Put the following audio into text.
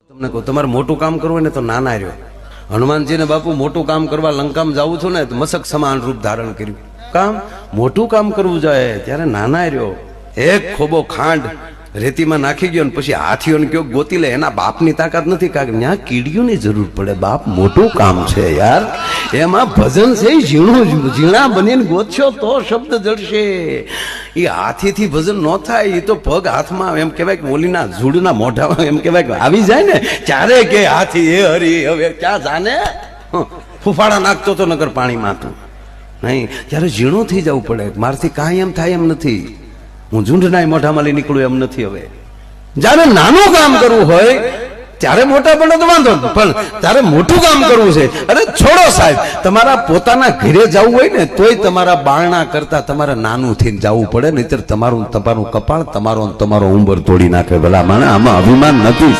તમને કહું, તમારે મોટું કામ કરવું હોય ને તો નાના રહ્યો. હનુમાનજીને બાપુ મોટું કામ કરવા લંકામાં જાવું છું ને તો મસક સમાન રૂપ ધારણ કર્યું. કામ મોટું કામ કરવું જાય ત્યારે નાના રહ્યો. એક ખોબો ખાંડ રેતીમાં નાખી ગયો ને પછી હાથીઓને કયો ગોતી લે, એના બાપની તાકાત નથી. કારણ ત્યાં કીડીઓની જરૂર પડે. બાપ મોટું કામ છે યાર, એમાં ભજન છે. ઝીણું ઝીણા બનીને ગોતશો તો શબ્દ જડશે. એ હાથીથી ભજન ન થાય. એ તો પગ હાથમાં એમ કહેવાય કે ઓલીના ઝૂડના મોઢામાં એમ કહેવાય કે આવી જાય ને ચારે કે હાથી એ હરી હવે ક્યાં જાને ફૂફાડા નાખતો તો નગર પાણીમાં તું નહીં. ત્યારે ઝીણું થઈ જવું પડે. મારથી કાંઈ એમ થાય એમ નથી. હું ઝૂંઢના મોઢામાં લઈ નીકળું એમ નથી. હવે જયારે નાનું કામ કરવું હોય ત્યારે મોટા પડે તો વાંધો, પણ તારે મોટું કામ કરવું છે. અરે છોડો સાહેબ, તમારા પોતાના ઘરે જવું હોય ને તોય તમારા બારણા કરતા તમારે નાનું થઈને જવું પડે. નહીતર તમારું કપાળ તમારો ઉંબર તોડી નાખે. ભલા માણે આમાં અભિમાન નથી.